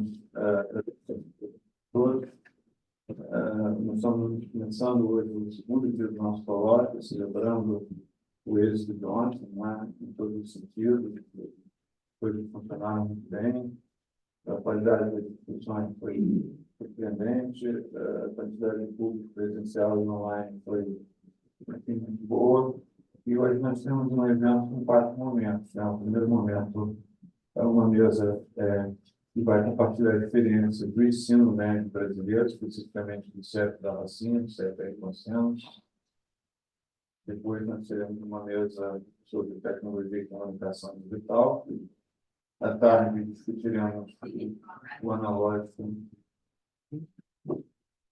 nomes todos. Nós estamos começando hoje o segundo dia do nosso colóquio, celebrando o êxito de ontem, né, em todos os sentidos. As coisas funcionaram muito bem, a qualidade das discussões foi surpreendente, a quantidade de público presencial e online foi muito boa. E hoje nós temos um evento com 4 momentos. Né? O primeiro momento é uma mesa que vai compartilhar experiências do ensino médio brasileiro, especificamente do CEP da vacina, do CEP aí Consenso. Depois nós teremos uma mesa sobre tecnologia e comunicação digital. À tarde discutiremos o analógico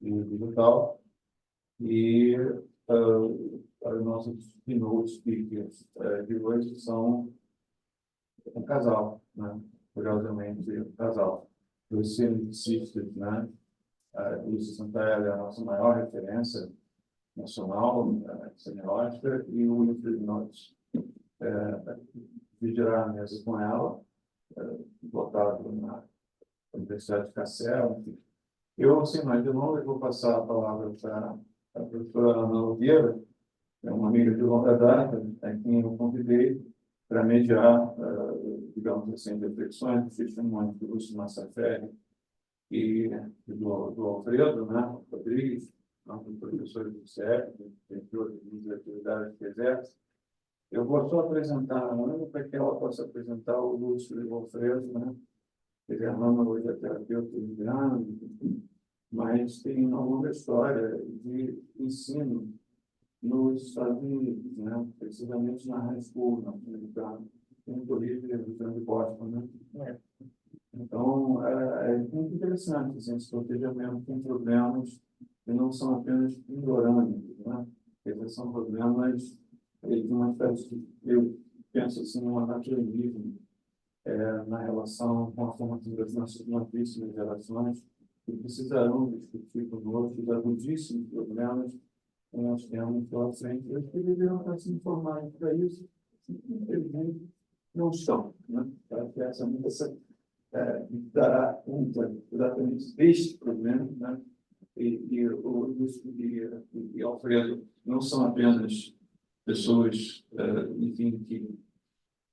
e o digital. E os nossos keynote speakers de hoje são um casal, né? Curiosamente, um casal. Os cientificistas, né? Luiz Santaella é a nossa maior referência nacional, semiótica, e o Wilfried Notz dividirá a mesa com ela, votado na Universidade de Cassel. Eu, sem mais delongas, vou passar a palavra para a professora Ana Nogueira, que é uma amiga de longa data, a quem eu convidei para mediar, digamos assim, reflexões do testemunho do Lúcio Massaferri e do Alfredo, né, Rodrigues, professores do CEP, entre outras atividades que exerce. Eu vou só apresentar a Ana para que ela possa apresentar o Lúcio e o Alfredo, né? A Ana hoje é terapeuta indiana, mas tem uma longa história de ensino nos Estados Unidos, né? Precisamente na high school, norte-americana, no colégio de Boston, né? Então, é muito interessante assim, esse protegimento com problemas que não são apenas ignorânicos, né? Esses são problemas de uma espécie, eu penso assim, um anacronismo na relação com a formação das nossas novíssimas gerações, que precisarão discutir conosco os agudíssimos problemas que nós temos pela frente. Eles que deveriam estar se informando para isso, infelizmente, não estão. Né? Para que essa mudança dará conta exatamente deste problema, né? E o Lúcio e Alfredo não são apenas pessoas, enfim, que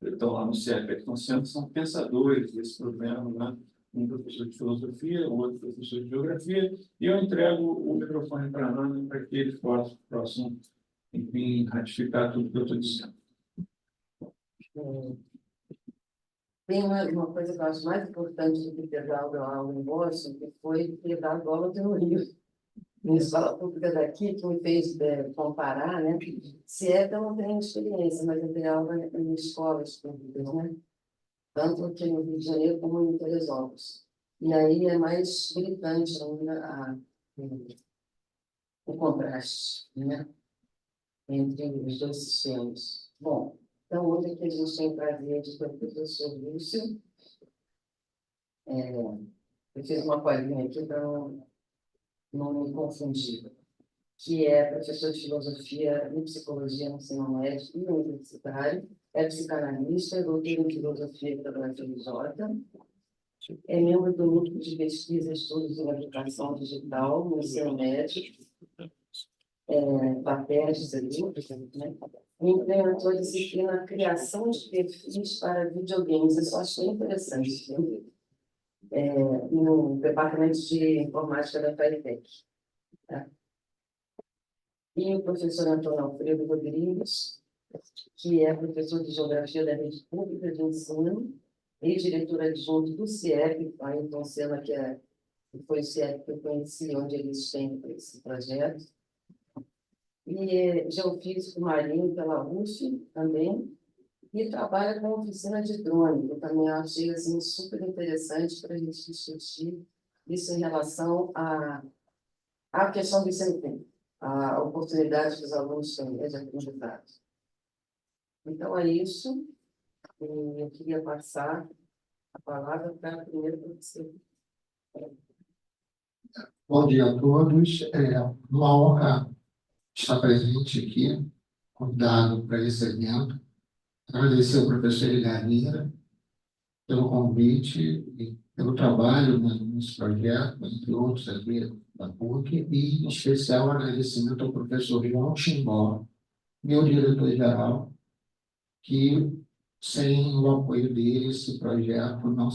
estão lá no CEP, que são pensadores desse problema, né? Um professor de filosofia, o outro professor de geografia, e eu entrego o microfone para a Ana para que eles possam, enfim, ratificar tudo que eu estou dizendo. Tem uma coisa que eu acho mais importante do que ter dado a aula em Boston, que foi ter dado aula de teoria. Em escola pública daqui, que me fez comparar, né? Se eu não tenho experiência, mas eu dei aula em escolas públicas, né? Tanto aqui no Rio de Janeiro como em Teresópolis. E aí é mais gritante ainda o contraste, né? Entre os dois sistemas. Bom, então hoje aqui a gente tem o prazer de ter o professor Lúcio. Eu fiz uma colinha aqui para não me confundir, que é professor de filosofia e psicologia no ensino médio e universitário, é psicanalista, doutor em filosofia pela FRJ, é membro do núcleo de pesquisa e estudos em educação digital no ensino médio, PAPES, né? E implementou a disciplina criação de perfis para videogames. Isso eu acho bem interessante, no departamento de informática da FATEC. Tá? E o professor Antônio Alfredo Rodrigues, que é professor de Geografia da Rede Pública de Ensino e diretor adjunto do CIEP, a Ayrton Senna, que foi o CIEP que eu conheci, onde eles têm esse projeto. E é geofísico marinho pela UF também, e trabalha com oficina de drone. Eu também achei assim, super interessante para a gente discutir isso em relação à questão do ICMT, a oportunidade dos alunos têm de aprendizado. Então, é isso. Eu queria passar a palavra para a primeira professora. Bom dia a todos. É uma honra estar presente aqui, convidado para esse evento. Agradecer ao professor Eliganeira pelo convite e pelo trabalho, né, nesse projeto, entre outros aqui da PUC, e em especial agradecimento ao professor João Timbó, meu diretor-geral, que sem o apoio dele, esse projeto não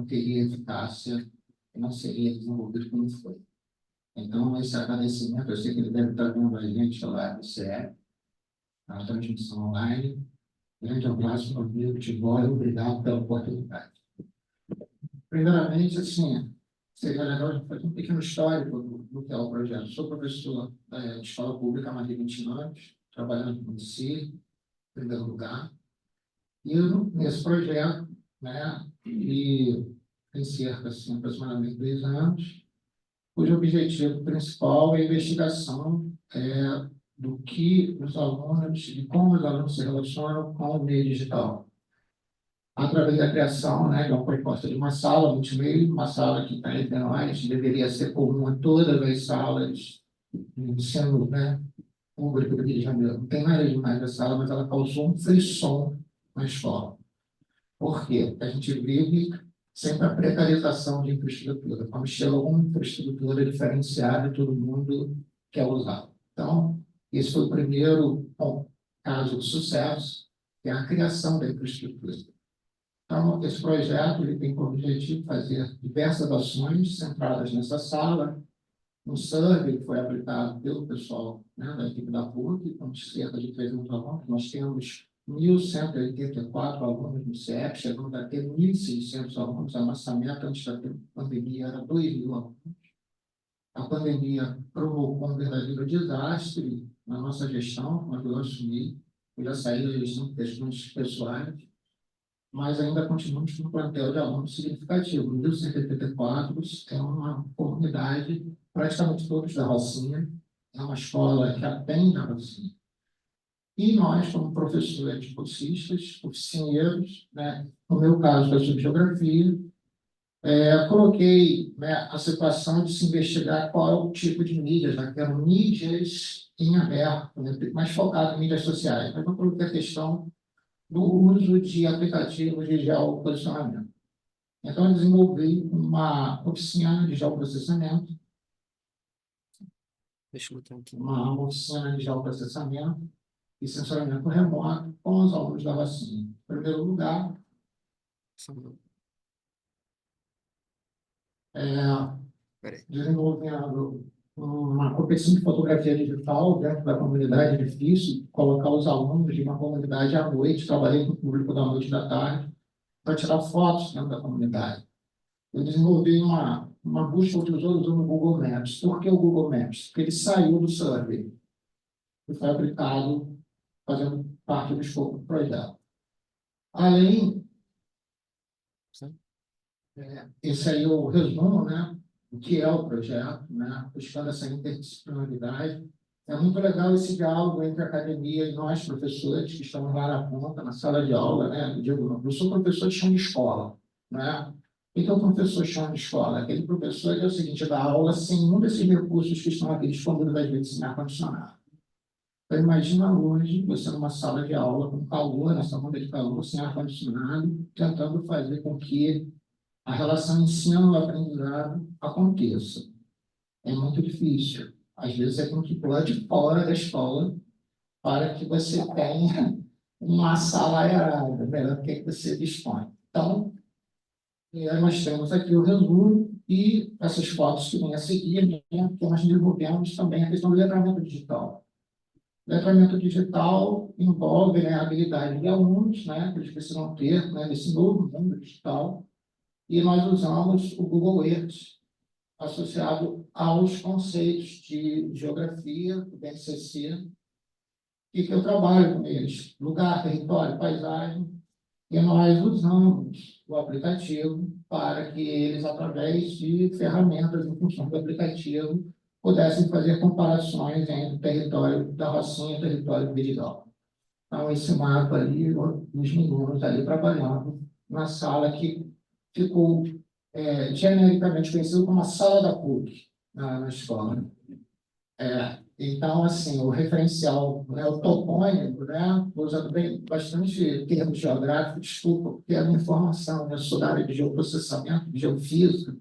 teria eficácia, não seria desenvolvido como foi. Então, esse agradecimento, eu sei que ele deve estar vendo a gente lá no CE, na transmissão online. Grande abraço, meu amigo Timbó, e obrigado pela oportunidade. Primeiramente, assim, seria legal a gente fazer um pequeno histórico do que é o projeto. Sou professor de escola pública há mais de 20 anos, trabalhando no município, em primeiro lugar. E nesse projeto, né, e tem cerca, assim, aproximadamente 2 anos, cujo objetivo principal é a investigação do que os alunos, de como os alunos se relacionam com o meio digital, através da criação, né, de uma proposta de uma sala multimeia, uma sala que está entre nós, deveria ser comum a todas as salas de ensino, né, público do Rio de Janeiro. Não tem nada demais da sala, mas ela causou um frisson na escola. Por quê? Porque a gente vive sempre a precarização de infraestrutura. Quando chega alguma infraestrutura diferenciada, todo mundo quer usar. Então, esse foi o primeiro caso de sucesso, que é a criação da infraestrutura. Então, esse projeto ele tem como objetivo fazer diversas ações centradas nessa sala. Um survey que foi aplicado pelo pessoal, né, da equipe da PUC, com cerca de 300 alunos. Nós temos 1.184 alunos no CEP, chegando a ter 1.600 alunos. A nossa meta antes da pandemia era 2.000 alunos. A pandemia provocou um verdadeiro desastre na nossa gestão, quando eu assumi. Eu já saí da gestão por questões pessoais, mas ainda continuamos com um plantel de alunos significativo. 1.184 é uma comunidade, praticamente todos da Rocinha, é uma escola que atende a Rocinha. E nós, como professores bolsistas, oficineiros, né, no meu caso, da subgeografia, coloquei, né, a situação de se investigar qual é o tipo de mídias, né, que eram mídias em aberto, né, mais focado em mídias sociais. Mas eu coloquei a questão do uso de aplicativos de geoposicionamento. Então, eu desenvolvi uma oficina de geoprocessamento, uma oficina de geoprocessamento e sensoramento remoto com os alunos da vacina. Em primeiro lugar, desenvolvendo uma competição de fotografia digital dentro da comunidade. É difícil colocar os alunos de uma comunidade à noite, trabalhei com o público da noite e da tarde, para tirar fotos dentro da comunidade. Eu desenvolvi uma busca de usuários no Google Maps. Por que o Google Maps? Porque ele saiu do survey e foi aplicado, fazendo parte do escopo do projeto. Além, esse aí é o resumo, né, do que é o projeto, né, buscando essa interdisciplinaridade. É muito legal esse diálogo entre a academia e nós, professores, que estamos lá na ponta, na sala de aula, né? Eu digo, eu sou professor de chão de escola, né? Então, o professor chão de escola, aquele professor que é o seguinte, dá aula sem um desses recursos que estão aqui disponíveis, às vezes, sem ar-condicionado. Então, imagina hoje, você numa sala de aula, com calor, nessa onda de calor, sem ar-condicionado, tentando fazer com que a relação ensino-aprendizado aconteça. É muito difícil. Às vezes, você tem que pular de fora da escola para que você tenha uma sala aerada, melhor do que você dispõe. Então, nós temos aqui o resumo e essas fotos que vêm a seguir, né, que nós desenvolvemos também a questão do letramento digital. Letramento digital envolve, né, a habilidade de alunos, né, que eles precisam ter, né, nesse novo mundo digital, e nós usamos o Google Earth associado aos conceitos de geografia, do BNCC, e que eu trabalho com eles, lugar, território, paisagem, e nós usamos o aplicativo para que eles, através de ferramentas em função do aplicativo, pudessem fazer comparações entre o território da Rocinha e o território do Vidigal. Então, esse mapa ali, os meninos ali trabalhando na sala que ficou genericamente conhecido como a sala da PUC, na escola. Então, assim, o referencial, né, o topônimo, né, estou usando bastante termos geográficos, desculpa, porque é uma informação, né, eu sou da área de geoprocessamento, de geofísica.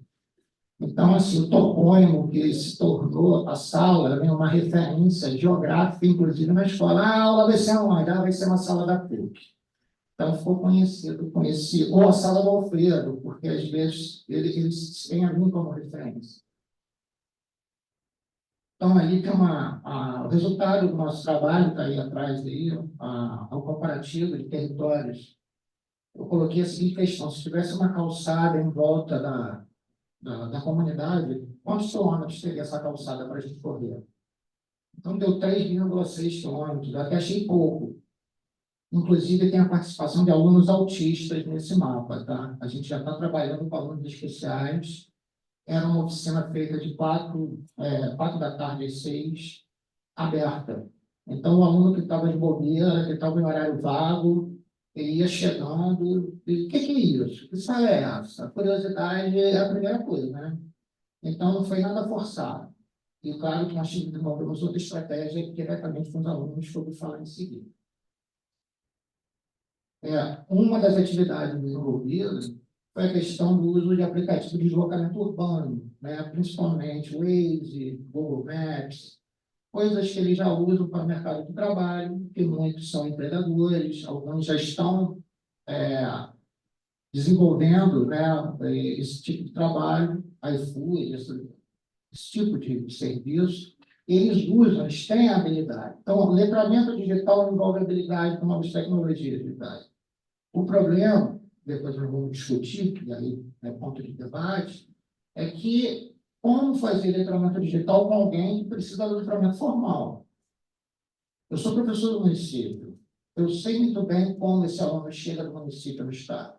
Então, assim, o topônimo que se tornou a sala, né, uma referência geográfica, inclusive na escola. A aula vai ser aonde? Vai ser uma sala da PUC. Então, ficou conhecido, ou a sala do Alfredo, porque às vezes eles têm a mim como referência. Então, aí tem o resultado do nosso trabalho, está aí atrás, aí, o comparativo de territórios. Eu coloquei a seguinte questão: se tivesse uma calçada em volta da comunidade, quantos quilômetros teria essa calçada para a gente correr? Então, deu 3,6 quilômetros, até achei pouco. Inclusive, tem a participação de alunos autistas nesse mapa, tá? A gente já está trabalhando com alunos especiais. Era uma oficina feita de 4 da tarde às 6, aberta. Então, o aluno que estava de bobeira, que estava em horário vago, ele ia chegando, e o que é isso? Que sala é essa? A curiosidade é a primeira coisa, né? Então, não foi nada forçado. E, claro, que nós desenvolvemos outra estratégia diretamente com os alunos, que eu vou falar em seguida. Uma das atividades desenvolvidas foi a questão do uso de aplicativos de deslocamento urbano, né? Principalmente Waze, Google Maps, coisas que eles já usam para o mercado de trabalho, que muitos são empregadores, alguns já estão desenvolvendo, né, esse tipo de trabalho, iFood, esse tipo de serviço. Eles usam, eles têm a habilidade. Então, o letramento digital envolve habilidade com novas tecnologias digitais. O problema, depois nós vamos discutir, e aí é ponto de debate, é que como fazer letramento digital com alguém que precisa de letramento formal? Eu sou professor do município. Eu sei muito bem como esse aluno chega do município no estado.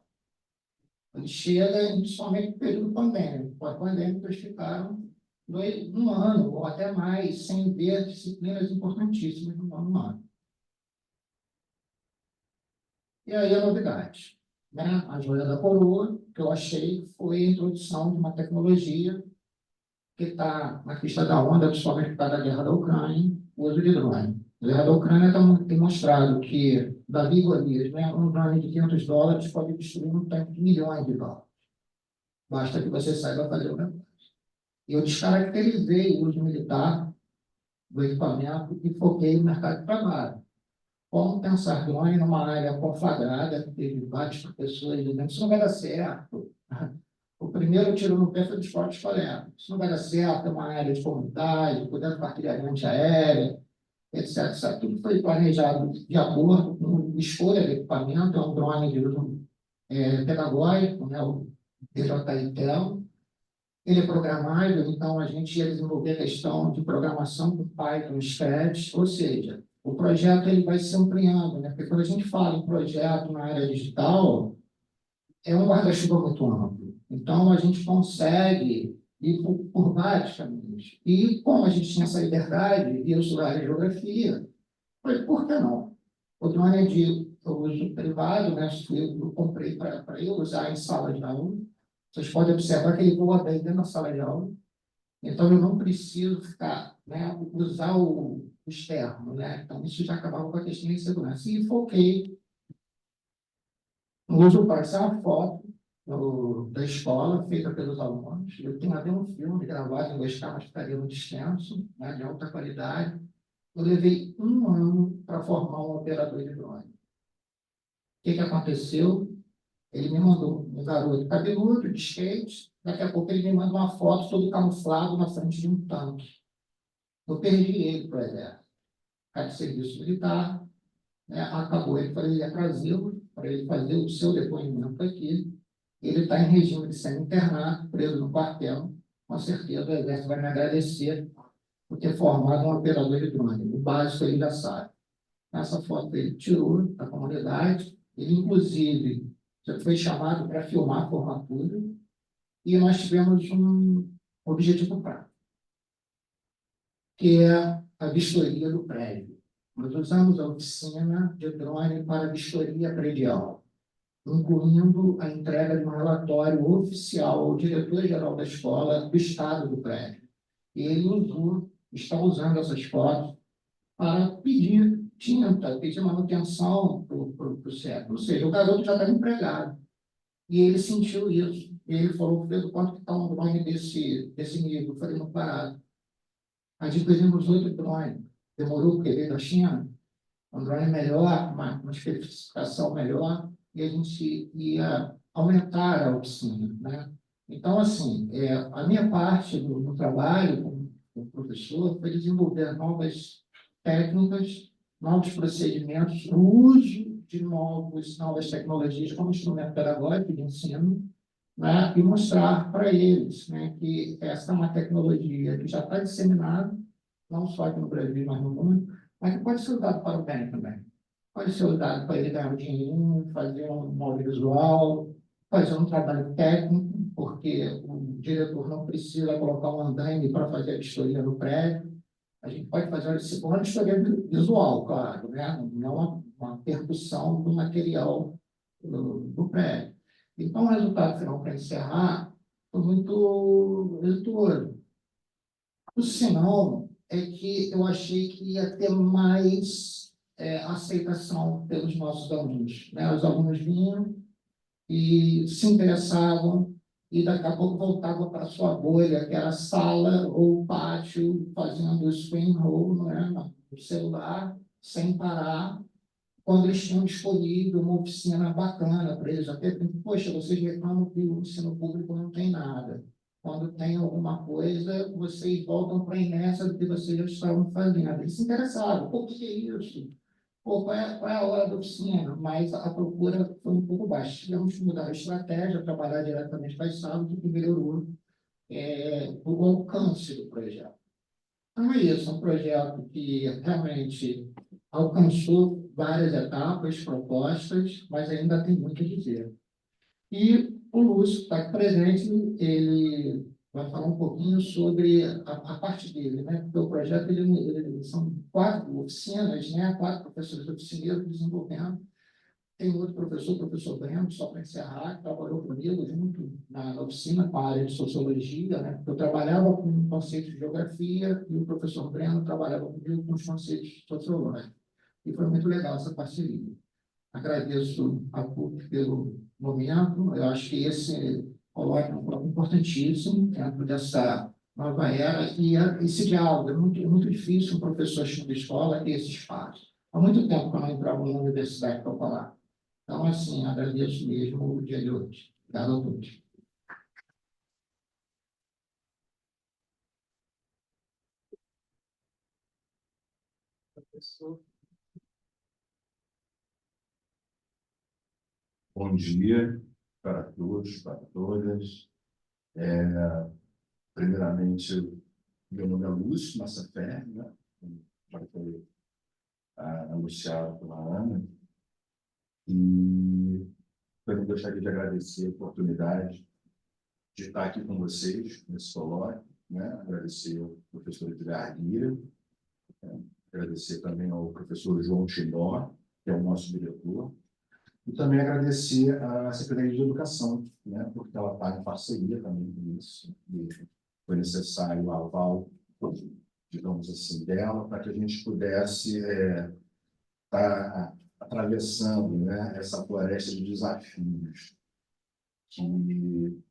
Ele chega, principalmente no período pandêmico. Pós-pandêmico, eles ficaram um ano ou até mais sem ver disciplinas importantíssimas no nono ano. E aí a novidade, né? A joia da coroa, que eu achei, foi a introdução de uma tecnologia que está na crista da onda, principalmente por causa da guerra da Ucrânia, o uso de drone. A guerra da Ucrânia tem mostrado que, Davi Golias, né, um drone de $500 pode destruir um tanque de milhões de dólares. Basta que você saiba fazer o negócio. E eu descaracterizei o uso militar do equipamento e foquei no mercado de trabalho. Como pensar drone numa área conflagrada, que teve várias pessoas dizendo isso não vai dar certo. O primeiro tiro no pé foi do esporte escolar. Isso não vai dar certo, é uma área de comunidade, cuidando com artilharia antiaérea, etc. Isso tudo foi planejado de acordo com a escolha do equipamento. É um drone de uso pedagógico, né, o DJI-Tel. Ele é programável, então a gente ia desenvolver a questão de programação com Python, Scratch, ou seja, o projeto ele vai se ampliando, né? Porque quando a gente fala em projeto na área digital, é um guarda-chuva muito amplo. Então, a gente consegue ir por vários caminhos. E como a gente tinha essa liberdade de estudar a geografia, falei, por que não? O drone é de uso privado, né? Eu comprei para eu usar em sala de aula. Vocês podem observar que ele voa bem dentro da sala de aula. Então, eu não preciso ficar, né, usar o externo, né? Então, isso já acabava com a questão de segurança. E foquei no uso parcial, uma foto da escola, feita pelos alunos. Eu tenho até um filme gravado em 2K, mas ficaria muito extenso, né, de alta qualidade. Eu levei um ano para formar um operador de drone. O que aconteceu? Ele me mandou um garoto cabeludo, de skate. Daqui a pouco ele me manda uma foto todo camuflado na frente de um tanque. Eu perdi ele para o exército. Cara de serviço militar, né? Acabou, ele ia trazê-lo para ele fazer o seu depoimento aqui. Ele está em regime de semi-internato, preso no quartel. Com certeza o exército vai me agradecer por ter formado um operador de drone. O básico ele já sabe. Essa foto ele tirou da comunidade. Ele, inclusive, já foi chamado para filmar a formatura. E nós tivemos um objetivo prático, que é a vistoria do prédio. Nós usamos a oficina de drone para a vistoria predial, incluindo a entrega de um relatório oficial ao diretor-geral da escola do estado do prédio. E ele usou está usando essas fotos para pedir tinta, pedir manutenção para o CEP. Ou seja, o garoto já está empregado. E ele sentiu isso. E ele falou, Pedro, quanto que está um drone desse nível? Eu falei, não, parado. Adquirimos 8 drones. Demorou porque veio da China. Um drone melhor, uma especificação melhor, e a gente ia aumentar a oficina, né? Então, assim, a minha parte no trabalho como professor foi desenvolver novas técnicas, novos procedimentos, o uso de novas tecnologias como instrumento pedagógico de ensino, né? E mostrar para eles, né, que essa é uma tecnologia que já está disseminada, não só aqui no Brasil, mas no mundo, mas que pode ser usado para o bem também. Pode ser usado para ele ganhar um dinheirinho, fazer um audiovisual, fazer um trabalho técnico, porque o diretor não precisa colocar um andaime para fazer a vistoria no prédio. A gente pode fazer uma vistoria visual, claro, né? Não uma percussão do material do prédio. Então, o resultado final, para encerrar, foi muito exitoso. O sinal é que eu achei que ia ter mais aceitação pelos nossos alunos, né? Os alunos vinham e se interessavam e daqui a pouco voltavam para a sua bolha, que era a sala ou pátio, fazendo o screen roll, né? No celular, sem parar, quando eles tinham disponível uma oficina bacana para eles. Até, poxa, vocês reclamam que o ensino público não tem nada. Quando tem alguma coisa, vocês voltam para a inércia do que vocês já estavam fazendo. Eles se interessaram. Pô, o que é isso? Pô, qual é a hora da oficina? Mas a procura foi um pouco baixa. Tivemos que mudar a estratégia, trabalhar diretamente com as salas, o que melhorou o alcance do projeto. Então, é isso, um projeto que realmente alcançou várias etapas propostas, mas ainda tem muito a dizer. E o Lúcio está aqui presente, ele vai falar um pouquinho sobre a parte dele, né? Porque o projeto são 4 oficinas, né? 4 professores oficineiros desenvolvendo. Tem outro professor, o professor Breno, só para encerrar, que trabalhou comigo junto na oficina com a área de sociologia, né? Eu trabalhava com conceitos de geografia e o professor Breno trabalhava comigo com os conceitos sociológicos. E foi muito legal essa parceria. Agradeço a PUC pelo momento. Eu acho que esse coloca um bloco importantíssimo dentro dessa nova era e esse diálogo. É muito difícil um professor de escola ter esse espaço. Há muito tempo que eu não entrava na universidade para falar. Então, assim, agradeço mesmo o dia de hoje. Obrigado a todos. Professor. Bom dia para todos, para todas. Primeiramente, meu nome é Lúcio Massafé, né? Já foi anunciado pela Ana. E eu gostaria de agradecer a oportunidade de estar aqui com vocês nesse colóquio, né? Agradecer ao professor Edgar Guia, agradecer também ao professor João Timó, que é o nosso diretor, e também agradecer à Secretaria de Educação, né, porque ela está em parceria também com isso, e foi necessário o aval, digamos assim, dela, para que a gente pudesse estar atravessando, né, essa floresta de desafios que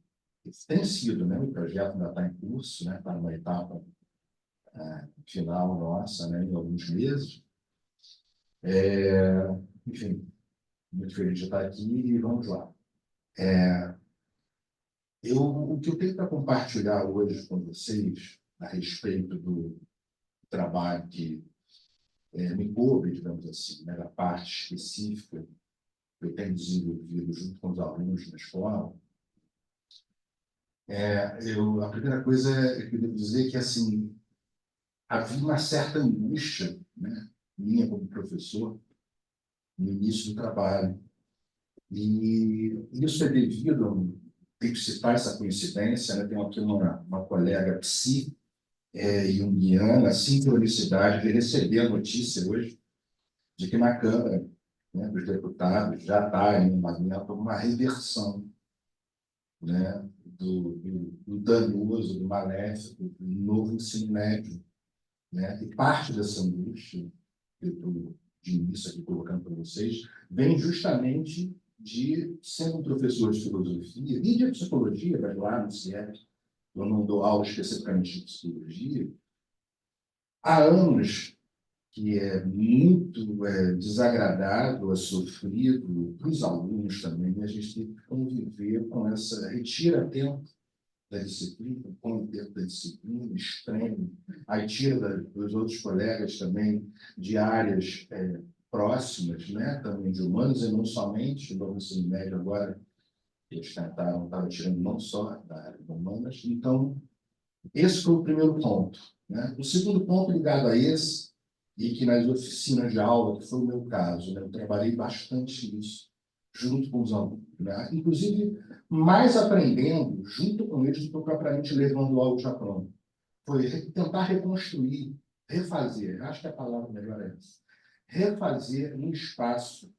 tem sido, né, o projeto ainda está em curso, né, para uma etapa final nossa, né, em alguns meses. Enfim, muito feliz de estar aqui e vamos lá. O que eu tenho para compartilhar hoje com vocês a respeito do trabalho que me coube, digamos assim, né, da parte específica que eu tenho desenvolvido junto com os alunos na escola, a primeira coisa que eu devo dizer é que, assim, havia uma certa angústia, né, minha como professor, no início do trabalho. E isso é devido, tem que citar essa coincidência, né? Tem aqui uma colega junguiana, a sincronicidade de receber a notícia hoje de que na Câmara, né, dos Deputados já está em uma reversão, né, do danoso, do maléfico, do novo ensino médio, né? E parte dessa angústia, que eu estou de início aqui colocando para vocês, vem justamente de ser um professor de filosofia e de psicologia, mas lá no CIEP, eu não dou aula especificamente de psicologia, há anos que é muito desagradável, é sofrido para os alunos também, a gente tem que conviver com essa retira tempo da disciplina, com o tempo da disciplina, extremo, aí tira dos outros colegas também de áreas próximas, né, também de humanos, e não somente, no ensino médio agora, eles tentaram, estavam tirando não só da área de humanas. Então, esse foi o primeiro ponto, né? O segundo ponto ligado a esse, e que nas oficinas de aula, que foi o meu caso, né, eu trabalhei bastante nisso, junto com os alunos, né? Inclusive, mais aprendendo junto com eles do que propriamente levando algo já pronto. Foi tentar reconstruir, refazer, acho que a palavra melhor é essa, refazer um espaço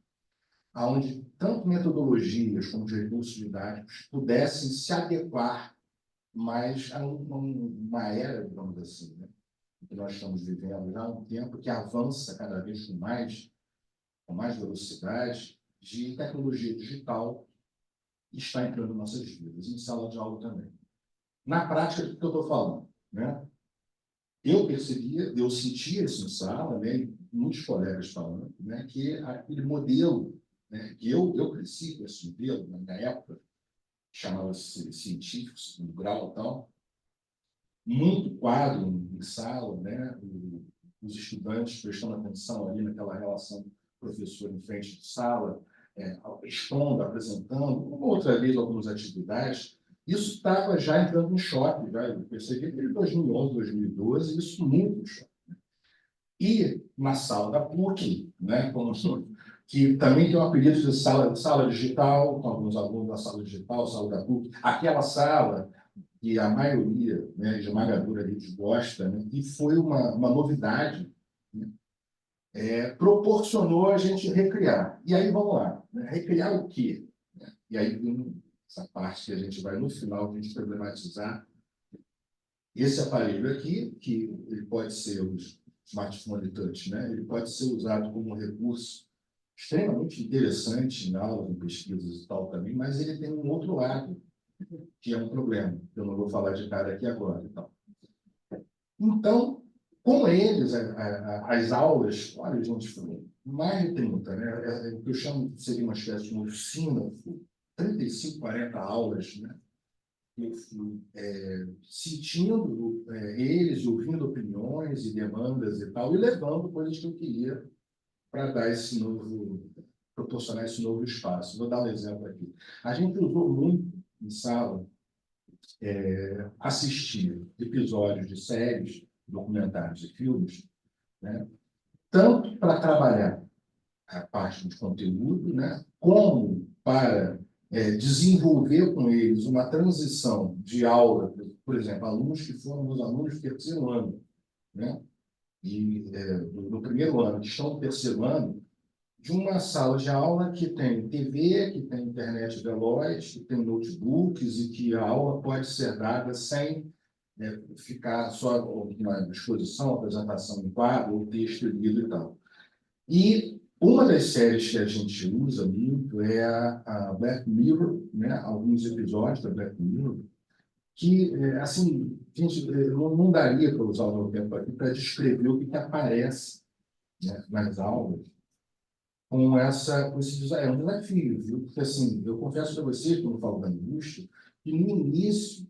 onde tanto metodologias como os recursos didáticos pudessem se adequar mais a uma era, digamos assim, né, que nós estamos vivendo já há um tempo que avança cada vez com mais velocidade, de tecnologia digital, está entrando em nossas vidas, em sala de aula também. Na prática, do que eu estou falando, né? Eu percebia, eu sentia isso em sala, né, muitos colegas falando, né, que aquele modelo, né, que eu cresci com esse modelo, na época, chamava-se científico, segundo grau e tal, muito quadro em sala, né, os estudantes prestando atenção ali naquela relação professor em frente de sala, expondo, apresentando, uma outra vez algumas atividades. Isso estava já entrando em choque, já, eu percebi que em 2011, 2012, isso muito em choque. E na sala da PUC, né, que também tem um apelido de sala digital, com alguns alunos da sala digital, sala da PUC, aquela sala que a maioria, né, esmagadora deles gosta, né, e foi uma novidade, né, proporcionou a gente recriar. E aí, vamos lá, né, recriar o quê? E aí vem essa parte que a gente vai, no final, a gente problematizar esse aparelho aqui, que ele pode ser o smartphone touch, né, ele pode ser usado como um recurso extremamente interessante na aula, em pesquisas e tal também, mas ele tem um outro lado, que é um problema, que eu não vou falar de cara aqui agora. Então, com eles, as aulas, olha, gente, foram mais de 30, né? O que eu chamo de seria uma espécie de uma oficina, 35, 40 aulas, né? Eu fui sentindo eles, ouvindo opiniões e demandas e tal, e levando coisas que eu queria para dar esse novo, proporcionar esse novo espaço. Vou dar um exemplo aqui. A gente usou muito em sala assistir episódios de séries, documentários e filmes, né, tanto para trabalhar a parte de conteúdo, né, como para desenvolver com eles uma transição de aula, por exemplo, alunos que foram meus alunos do terceiro ano, né, e no primeiro ano, que estão no terceiro ano, de uma sala de aula que tem TV, que tem internet veloz, que tem notebooks e que a aula pode ser dada sem ficar só uma exposição, apresentação em quadro, ou texto lido e tal. E uma das séries que a gente usa muito é a Black Mirror, né? Alguns episódios da Black Mirror, que, assim, gente, não daria para usar o meu tempo aqui para descrever o que aparece, né, nas aulas, com esse desafio, viu? Porque, assim, eu confesso para vocês, quando eu falo da angústia, que no início,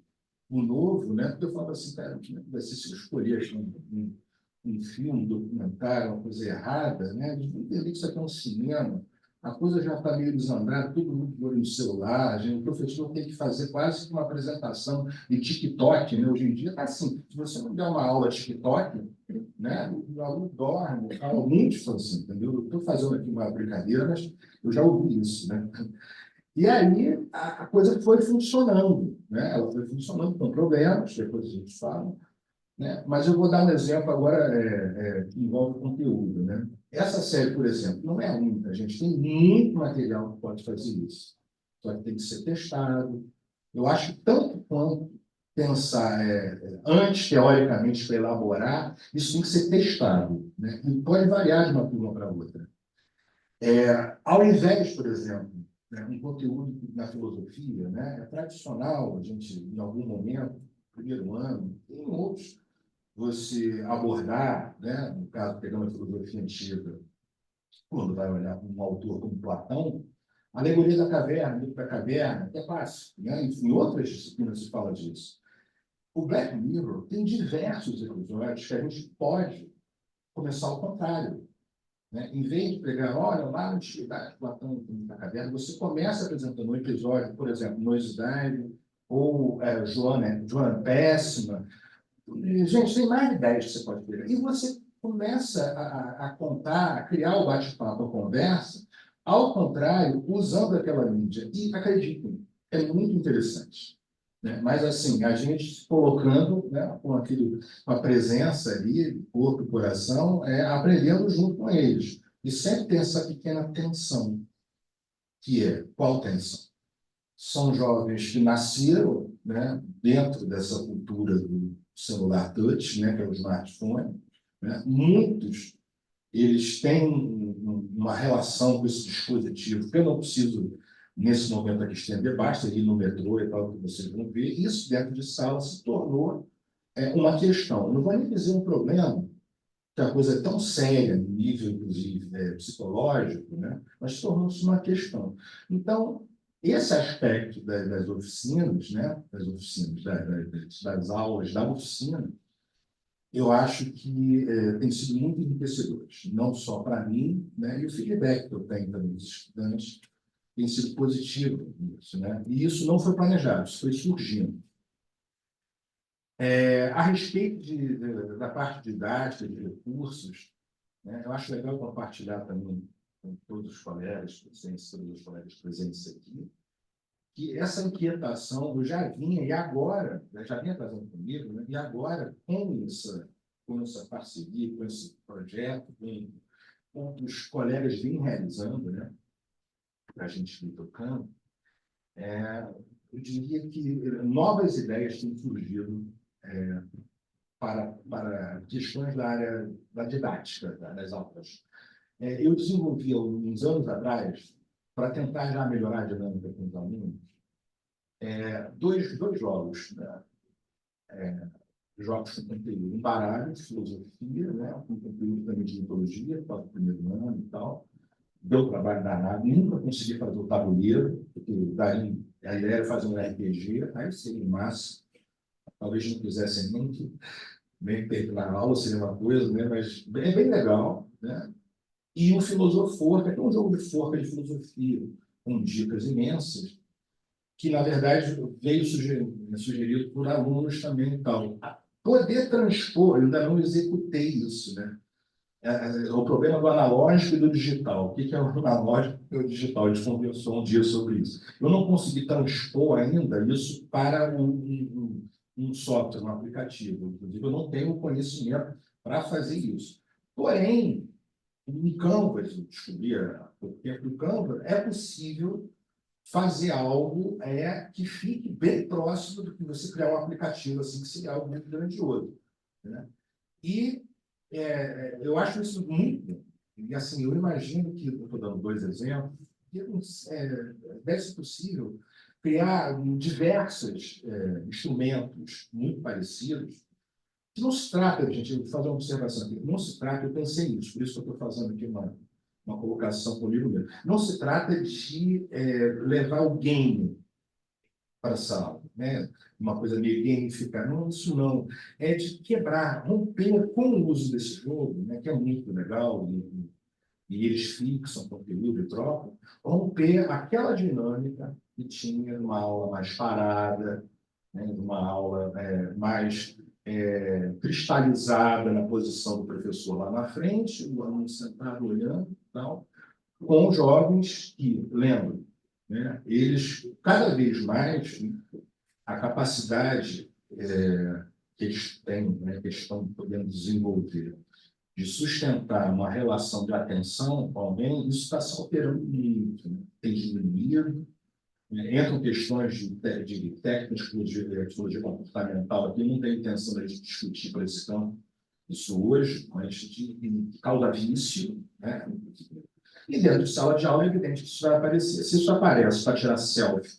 o novo, né? Porque eu falo assim, cara, como é que vai ser se eu escolher um filme, um documentário, uma coisa errada, né? A gente entender que isso aqui é um cinema, a coisa já está meio desandada, todo mundo de olho no celular, o professor tem que fazer quase que uma apresentação de TikTok, né? Hoje em dia está assim, se você não der uma aula de TikTok, né, o aluno dorme, fala muito assim, entendeu? Eu estou fazendo aqui uma brincadeira, mas eu já ouvi isso, né? E aí a coisa foi funcionando, né? Ela foi funcionando com problemas, depois a gente fala, né? Mas eu vou dar um exemplo agora que envolve conteúdo, né? Essa série, por exemplo, não é a única, a gente tem muito material que pode fazer isso. Só que tem que ser testado. Eu acho que tanto quanto pensar antes, teoricamente, para elaborar, isso tem que ser testado, né? E pode variar de uma turma para outra. Ao invés, por exemplo, né, um conteúdo na filosofia, né, é tradicional a gente, em algum momento, primeiro ano, em outros, você abordar, né, no caso, pegando a filosofia antiga, quando vai olhar para um autor como Platão, a alegoria da caverna, o mito da caverna, é clássico, né? Em outras disciplinas se fala disso. O Black Mirror tem diversos episódios que a gente pode começar ao contrário, né? Em vez de pegar, olha, lá na antiguidade, Platão na caverna, você começa apresentando um episódio, por exemplo, Nosedive, ou Joana Péssima. Gente, tem mais de 10 que você pode pegar. E você começa a contar, a criar o bate-papo, a conversa, ao contrário, usando aquela mídia. E acreditem, é muito interessante. Né? Mas, assim, a gente se colocando, né, com a presença ali, corpo e coração, aprendendo junto com eles. E sempre tem essa pequena tensão, que é qual tensão? São jovens que nasceram, né, dentro dessa cultura do celular touch, né, que é o smartphone. Né? Muitos eles têm uma relação com esse dispositivo que eu não preciso, nesse momento aqui, estender, basta ir no metrô e tal, que vocês vão ver. Isso, dentro de sala, se tornou uma questão. Não vou nem dizer um problema, que a coisa é tão séria, no nível, inclusive, psicológico, né? Mas tornou-se uma questão. Então, esse aspecto das oficinas, né? Das oficinas, das aulas, da oficina, eu acho que tem sido muito enriquecedor, não só para mim, né? E o feedback que eu tenho também dos estudantes tem sido positivo nisso, né? E isso não foi planejado, isso foi surgindo. A respeito da parte didática, de recursos, né, eu acho legal compartilhar também com todos os colegas, todos os colegas presentes aqui, que essa inquietação eu já vinha, e agora, já vinha trazendo comigo, né, e agora, com essa parceria, com esse projeto, com os colegas vêm realizando, né, para a gente ir tocando, eu diria que novas ideias têm surgido para questões da área da didática, das aulas. Eu desenvolvi, há uns anos atrás, para tentar já melhorar a dinâmica com os alunos, dois jogos, né? Jogos com conteúdo, um baralho de filosofia, né? Com conteúdo também de mitologia, para o primeiro ano e tal. Deu trabalho danado, nunca consegui fazer o tabuleiro, porque daí a ideia era fazer um RPG, aí seria massa. Talvez não quisessem nem terminar a aula, seria uma coisa, né? Mas é bem legal, né? E o Filosoforca, que é um jogo de forca de filosofia, com dicas imensas, que, na verdade, veio sugerido por alunos também e tal. Poder transpor, eu ainda não executei isso, né? O problema do analógico e do digital. O que é o analógico e o digital? A gente conversou um dia sobre isso. Eu não consegui transpor ainda isso para um software, um aplicativo. Inclusive, eu não tenho conhecimento para fazer isso. Porém, no Canvas, eu descobri há pouco tempo, no Canvas, é possível fazer algo que fique bem próximo do que você criar um aplicativo, assim, que seria algo muito grandioso. Né? E eu acho isso muito bom. E, assim, eu imagino que, eu estou dando 2 exemplos, que deve ser possível criar diversos instrumentos muito parecidos. Não se trata, gente, eu vou fazer uma observação aqui, não se trata, eu pensei nisso, por isso que eu estou fazendo aqui uma colocação comigo mesmo. Não se trata de levar o game para a sala, né? Uma coisa meio gamificada. Não, isso não. É de quebrar, romper com o uso desse jogo, né? Que é muito legal, e eles fixam conteúdo e trocam, romper aquela dinâmica que tinha numa aula mais parada, né? Numa aula mais cristalizada na posição do professor lá na frente, o aluno sentado olhando, tal, com jovens que, lembro, né, eles, cada vez mais, a capacidade que eles têm, né, que eles estão podendo desenvolver, de sustentar uma relação de atenção com alguém, isso está se alterando muito, né? Tem diminuído, Entram questões de técnicas de psicologia comportamental aqui, não tem intenção de discutir para esse campo isso hoje, mas de causa vício, né? E dentro de sala de aula é evidente que isso vai aparecer. Se isso aparece para tirar selfie,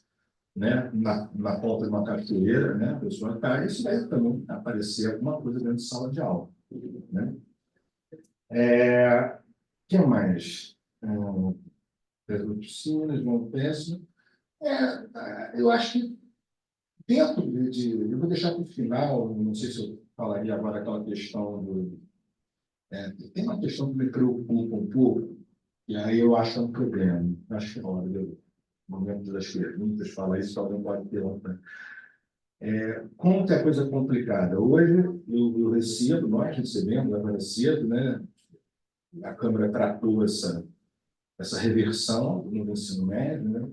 né, na ponta de uma cachoeira, né, a pessoa cai, isso vai também aparecer alguma coisa dentro de sala de aula. Né? Que mais? Piscinas, vão péssimo. Eu acho que dentro eu vou deixar para o final, não sei se eu falaria agora aquela questão tem uma questão que me preocupa um pouco, e aí eu acho um problema. Acho que na hora do momento das perguntas, fala isso, alguém pode perguntar. Como que é a coisa complicada? Hoje eu recebo, nós recebemos agora cedo, né? A Câmara tratou essa reversão no ensino médio, né?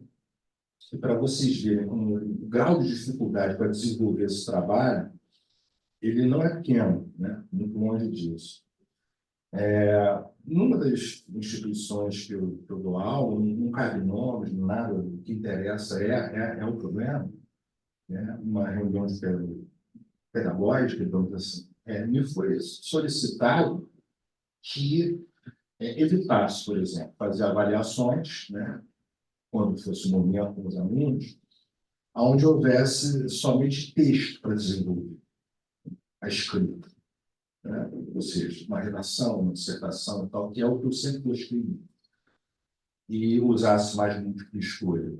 E para vocês verem como o grau de dificuldade para desenvolver esse trabalho, ele não é pequeno, né? Muito longe disso. Numa das instituições que eu dou aula, não cabe nomes, nada, o que interessa é o problema, né? Uma reunião de pedagógica, então, assim, me foi solicitado que evitasse, por exemplo, fazer avaliações, né? Quando fosse o momento com os alunos, onde houvesse somente texto para desenvolver a escrita, né? Ou seja, uma redação, uma dissertação e tal, que é o que eu sempre gostei, e usasse mais múltipla escolha.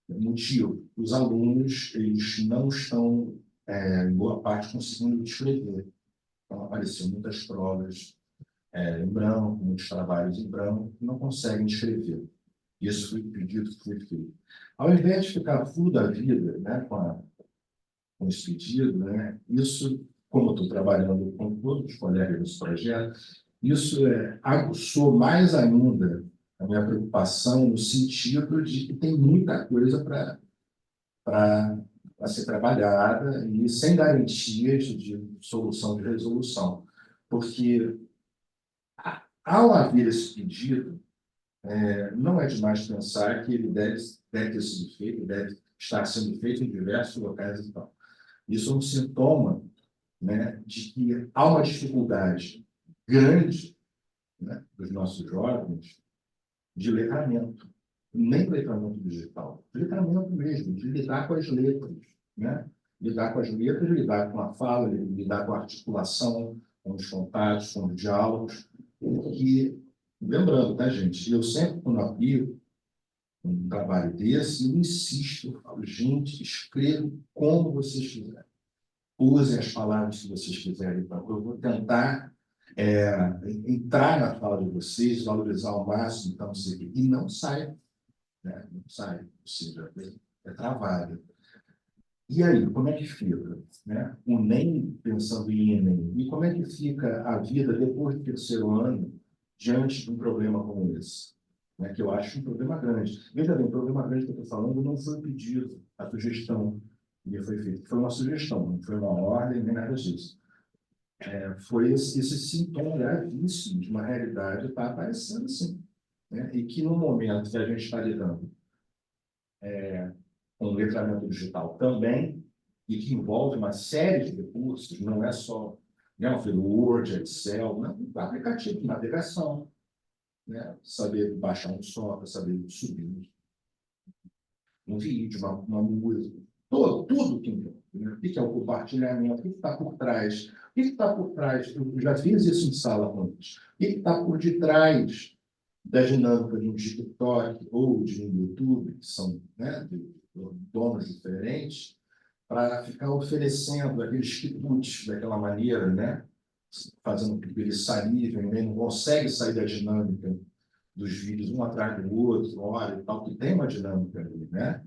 Motivo, os alunos eles não estão, em boa parte, conseguindo escrever. Então, apareceram muitas provas em branco, muitos trabalhos em branco, não conseguem escrever. Isso foi pedido, foi feito. Ao invés de ficar full da vida, né, com esse pedido, né, isso, como eu estou trabalhando com todos os colegas desse projeto, isso aguçou mais ainda a minha preocupação no sentido de que tem muita coisa para ser trabalhada e sem garantias de solução de resolução. Porque, ao haver esse pedido, não é demais pensar que ele deve ter sido feito, deve estar sendo feito em diversos locais e tal. Isso é um sintoma, né, de que há uma dificuldade grande, né, dos nossos jovens de letramento, nem letramento digital, letramento mesmo, de lidar com as letras, né? Lidar com as letras, lidar com a fala, lidar com a articulação, com os contatos, com os diálogos, e lembrando, tá, gente, eu sempre, quando aplico um trabalho desse, eu insisto, eu falo, gente, escrevam como vocês quiserem. Usem as palavras que vocês quiserem. Então, eu vou tentar entrar na fala de vocês, valorizar ao máximo, então, e não sai, né? Não sai, ou seja, é travado. E aí, como é que fica? Né? O NEM, pensando em Enem, e como é que fica a vida depois do terceiro ano, diante de um problema como esse? Né? Que eu acho um problema grande. Veja bem, o problema grande que eu estou falando não foi o pedido, a sugestão que me foi feita. Foi uma sugestão, não foi uma ordem, nem nada disso. Foi esse sintoma gravíssimo de uma realidade que está aparecendo assim. Né? E que no momento que a gente está lidando com o letramento digital também, e que envolve uma série de recursos, não é só, né, o Word, Excel, não, aplicativo de navegação, né, saber baixar um software, saber subir um vídeo, uma música, tudo que envolve. Né? O que é o compartilhamento? O que está por trás? O que está por trás? Eu já fiz isso em sala antes. O que está por detrás da dinâmica de um TikTok ou de um YouTube, que são, né, de donos diferentes, para ficar oferecendo aqueles quitutes daquela maneira, né, fazendo com que eles salivem, né, não consegue sair da dinâmica dos vídeos um atrás do outro, hora e tal, que tem uma dinâmica ali, né,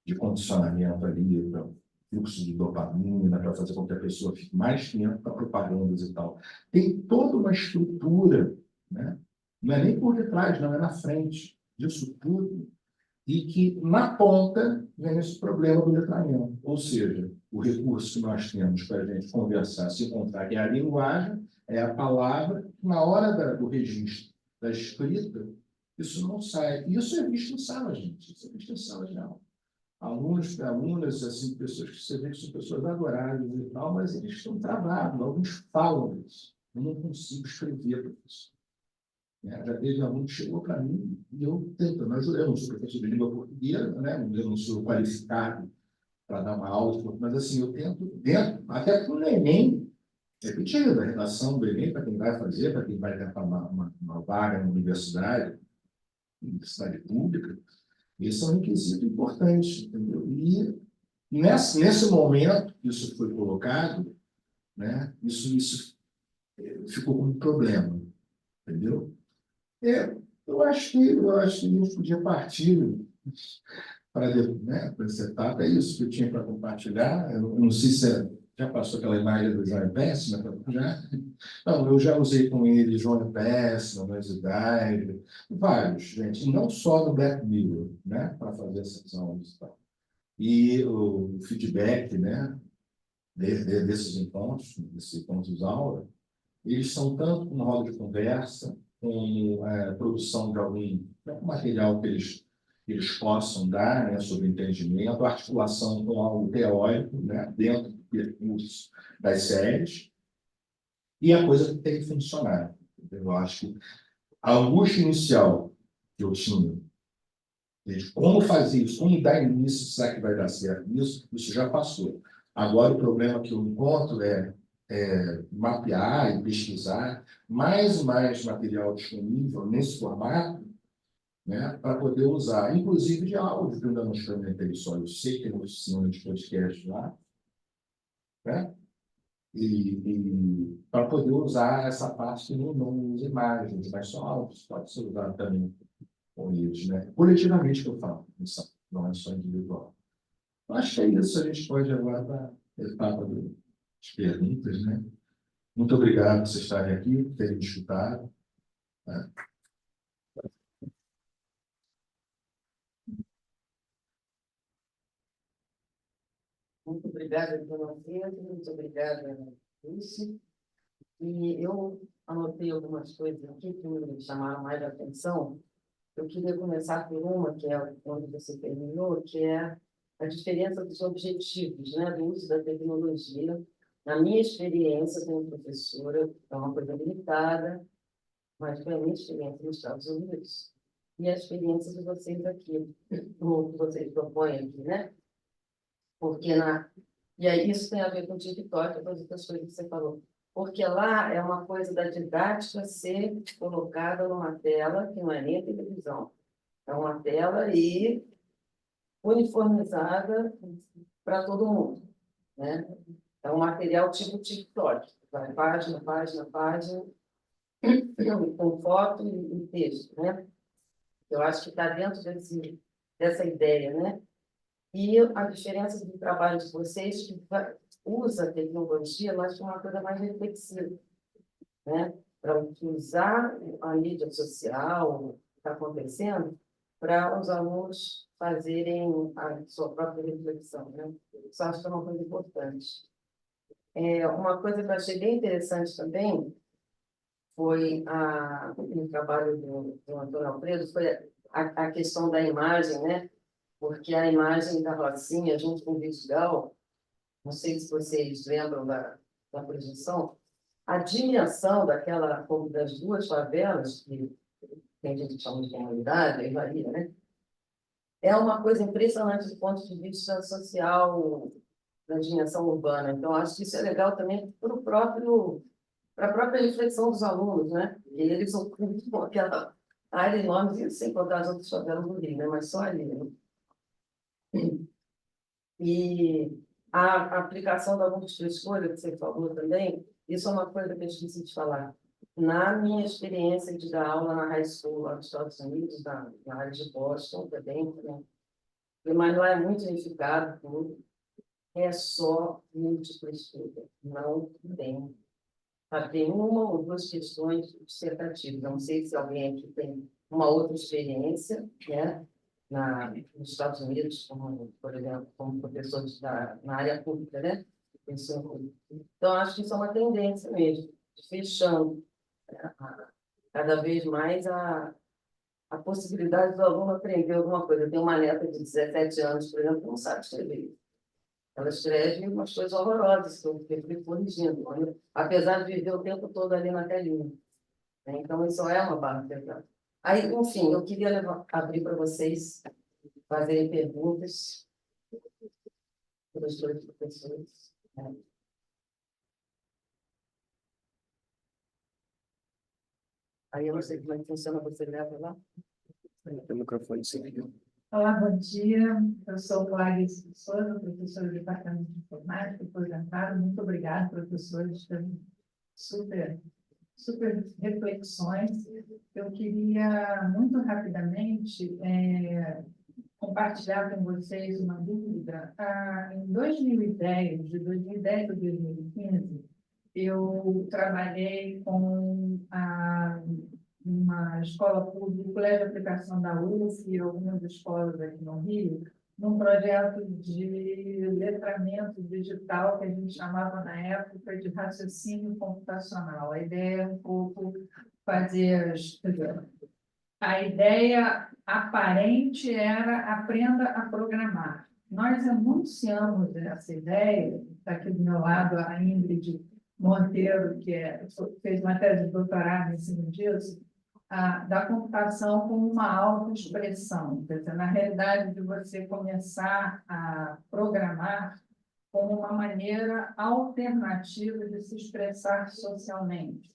de condicionamento ali, para fluxo de dopamina, para fazer com que a pessoa fique mais tempo para propagandas e tal. Tem toda uma estrutura, né? Não é nem por detrás, não é na frente disso tudo, e que na ponta vem esse problema do letramento. Ou seja, o recurso que nós temos para a gente conversar, se encontrar, que é a linguagem, é a palavra, na hora do registro da escrita, isso não sai. Isso é visto em sala, gente. Isso é visto em sala de aula. alunos e alunas, assim, pessoas que você vê que são pessoas adoráveis e tal, mas eles estão travados, alguns falam isso. Eu não consigo escrever, professor. Já teve aluno que chegou para mim e eu tentando ajudar. Eu não sou professor de língua portuguesa, né? Eu não sou qualificado para dar uma aula, mas assim, eu tento, dentro, até para o Enem, repetir a redação do Enem para quem vai fazer, para quem vai tentar uma vaga na universidade pública, esse é um requisito importante, entendeu? E nesse momento que isso foi colocado, né, isso ficou como um problema, entendeu? Eu acho que a gente podia partir para, né, para essa etapa. É isso que eu tinha para compartilhar. Eu não sei se já passou aquela imagem do João Péssima, já? Não, eu já usei com ele João Péssima, Noisidade, vários, gente, e não só no Black Mirror, né, para fazer essas aulas e tal. E o feedback, né, desses encontros aula, eles são tanto uma roda de conversa, como produção de algum material que eles possam dar, né, sobre entendimento, articulação com algo teórico, né, dentro do percurso das séries, e a coisa tem que funcionar. Eu acho que a angústia inicial que eu tinha, de como fazer isso, como dar início, será que vai dar certo isso já passou. Agora, o problema que eu encontro é mapear e pesquisar mais e mais material disponível nesse formato, né, para poder usar, inclusive de áudio, que eu ainda não experimentei só. Eu sei que tem uma oficina de podcast lá, né? E para poder usar essa parte que não usa imagens, mas só áudios, pode ser usado também com eles, né? Coletivamente que eu falo, não é só individual. Eu acho que é isso, a gente pode agora para a etapa das perguntas, né? Muito obrigado por vocês estarem aqui, por terem me escutado. Né? Muito obrigada, dona Pedro, muito obrigada, Lucy. E eu anotei algumas coisas aqui que me chamaram mais a atenção. Eu queria começar por uma, que é onde você terminou, que é a diferença dos objetivos, né, do uso da tecnologia. Na minha experiência como professora, é uma coisa limitada, mas foi a minha experiência nos Estados Unidos e a experiência de vocês aqui, o que vocês propõem aqui, né? Porque e aí isso tem a ver com o TikTok, todas as coisas que você falou. Porque lá é uma coisa da didática ser colocada numa tela, que não é nem a televisão, é uma tela e uniformizada para todo mundo, né? É um material tipo TikTok, vai página, página, página, com foto e texto, né? Eu acho que está dentro dessa ideia, né? E a diferença do trabalho de vocês, que usa a tecnologia, mas de uma coisa mais reflexiva, né? Para usar a mídia social, o que está acontecendo, para os alunos fazerem a sua própria reflexão, né? Isso acho que é uma coisa importante. Uma coisa que eu achei bem interessante também foi o trabalho do Antônio Alfredo, foi a questão da imagem, né? Porque a imagem da Rocinha, junto com o Vidigal, não sei se vocês lembram da projeção, a dimensão das duas favelas, que tem gente que chama de comunidade, aí varia, né? É uma coisa impressionante do ponto de vista social, da dimensão urbana. Então, acho que isso é legal também para a própria reflexão dos alunos, né? E eles ocupam aquela área enorme, sem contar as outras favelas do Rio, né? Mas só ali, né? E a aplicação da múltipla escolha, que você falou também, isso é uma coisa que eu esqueci de falar. Na minha experiência de dar aula na high school lá nos Estados Unidos, na área de Boston também, né? Mas lá é muito unificado, tudo. É só múltipla escolha, não tem. Tem uma ou duas questões dissertativas. Não sei se alguém aqui tem uma outra experiência, né? Nos Estados Unidos, como, por exemplo, como professor na área pública, né? Então, acho que isso é uma tendência mesmo, de fechando cada vez mais a possibilidade do aluno aprender alguma coisa. Eu tenho uma neta de 17 anos, por exemplo, que não sabe escrever. Ela escreve umas coisas horrorosas que eu fico corrigindo, né? Apesar de viver o tempo todo ali na telinha. Né? Então, isso é uma barra. Aí, enfim, eu queria abrir para vocês fazerem perguntas, professores e professores. Né? Aí eu não sei como é que funciona, você leva lá? O microfone sem Olá, bom dia. Eu sou Clarice de Souza, professora do Departamento de Informática, aposentada. Muito obrigada, professores, pelas super reflexões. Eu queria, muito rapidamente, compartilhar com vocês uma dúvida. Em 2010, de 2010 a 2015, eu trabalhei com uma escola pública, o Colégio de Aplicação da UF e algumas escolas aqui no Rio, num projeto de letramento digital que a gente chamava na época de raciocínio computacional. A ideia é um pouco fazer a ideia aparente era aprenda a programar. Nós anunciamos essa ideia, está aqui do meu lado a Ingrid Monteiro, que fez uma tese de doutorado em cima disso, da computação como uma autoexpressão, quer dizer, na realidade de você começar a programar como uma maneira alternativa de se expressar socialmente.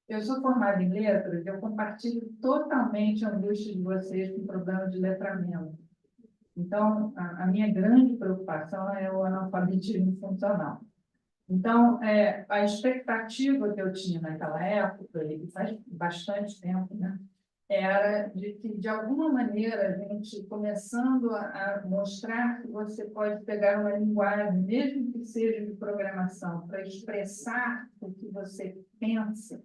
Eu sou formada em letras, eu compartilho totalmente a angústia de vocês com o problema de letramento. Então, a minha grande preocupação é o analfabetismo funcional. Então, a expectativa que eu tinha naquela época, e faz bastante tempo, né, era de que, de alguma maneira, a gente começando a mostrar que você pode pegar uma linguagem, mesmo que seja de programação, para expressar o que você pensa,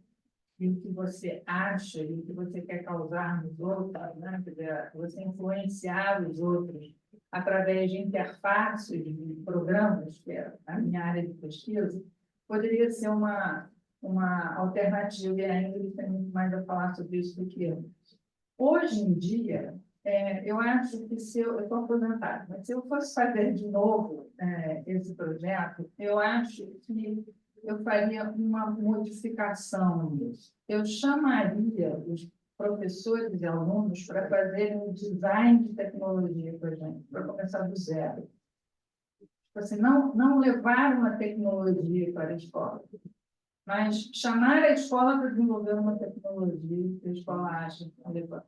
e o que você acha, e o que você quer causar nos outros, né? Quer dizer, você influenciar os outros através de interfaces de programas, que é a minha área de pesquisa, poderia ser uma alternativa, e ainda tem muito mais a falar sobre isso do que eu. Hoje em dia, eu acho que eu estou aposentada, mas se eu fosse fazer de novo esse projeto, eu acho que eu faria uma modificação nisso. Eu chamaria os professores e alunos para fazerem um design de tecnologia com a gente, para começar do zero. Assim, não levar uma tecnologia para a escola, mas chamar a escola para desenvolver uma tecnologia que a escola acha relevante.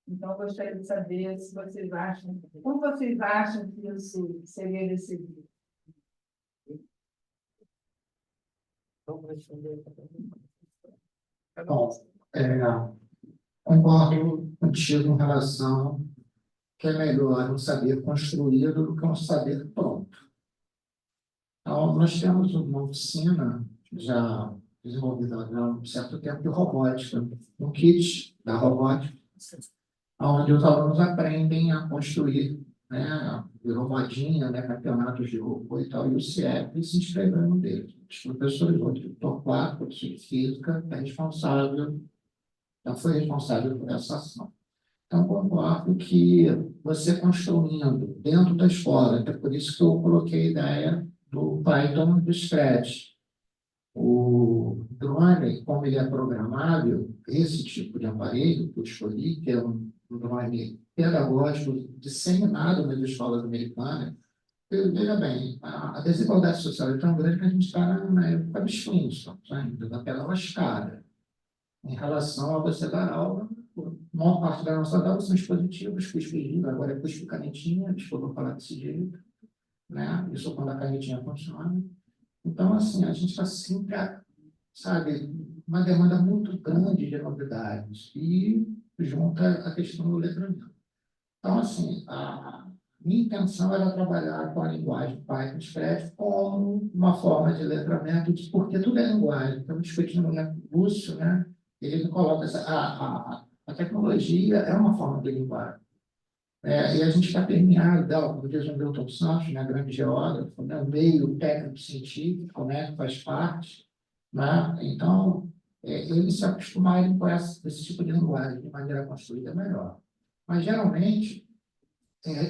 Então, eu gostaria de saber se vocês acham, como vocês acham que isso seria recebido. Vamos responder. Bom, concordo contigo em relação que é melhor um saber construído do que um saber pronto. Então, nós temos uma oficina já desenvolvida há um certo tempo de robótica, um kit da robótica, onde os alunos aprendem a construir, né, virou modinha, né, campeonatos de robô e tal, e o CIEP se inscreveu no dele. Os professores, o diretor 4, professor de física, foi responsável por essa ação. Então, concordo que você construindo dentro da escola, até por isso que eu coloquei a ideia do Python e do Scratch. O drone, como ele é programável, esse tipo de aparelho que eu escolhi, que é um drone pedagógico disseminado nas escolas americanas, veja bem, a desigualdade social é tão grande que a gente está na época dos Flintstones, ainda, daquela lascada. Em relação a você dar aula, a maior parte da nossa aula são dispositivos, cuspe, agora é cuspe canetinha, desculpa falar desse jeito, né? Isso quando a canetinha funciona. Então, assim, a gente está sempre, sabe, uma demanda muito grande de novidades e junta a questão do letramento. Então, assim, a minha intenção era trabalhar com a linguagem Python Scratch como uma forma de letramento, porque tudo é linguagem. Estamos discutindo, né, Lúcio, né? Ele coloca a tecnologia é uma forma de linguagem. E a gente está permeado dela, como diz o Milton Santos, né, grande geógrafo, né, o meio técnico-científico, né, que faz parte. Né? Então, eles se acostumarem com esse tipo de linguagem de maneira construída melhor. Mas, geralmente,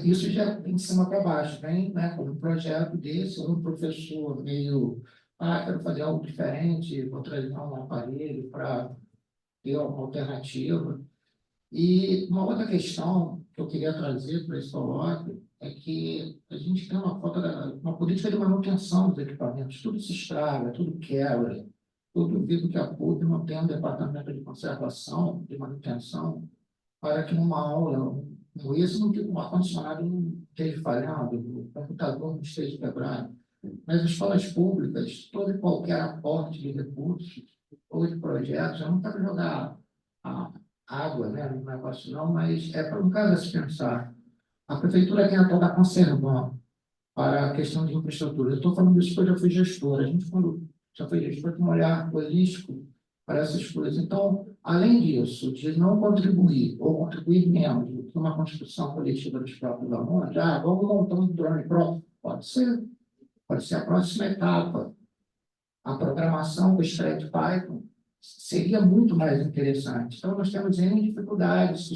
isso já vem de cima para baixo, vem, né, como um projeto desse, um professor meio, quero fazer algo diferente, vou trazer um aparelho para ter uma alternativa. E uma outra questão que eu queria trazer para esse colóquio é que a gente tem uma política de manutenção dos equipamentos, tudo se estraga, tudo quebra, tudo vivo que a PUC não tem um departamento de conservação, de manutenção, para que numa aula, isso não fique um ar-condicionado não esteja falhando, o computador não esteja quebrado. Mas as escolas públicas, todo e qualquer aporte de recursos ou de projetos, eu não quero jogar a água, né, no negócio não, mas é para um caso a se pensar. A prefeitura tem a toda conservando para a questão de infraestrutura. Eu estou falando isso porque eu já fui gestor. A gente, quando já foi gestor, tem um olhar holístico para essas coisas. Então, além disso, de não contribuir ou contribuir menos do que uma construção coletiva dos próprios alunos, vamos montar um drone próprio. Pode ser a próxima etapa. A programação com o Strat Python seria muito mais interessante. Então, nós temos N dificuldades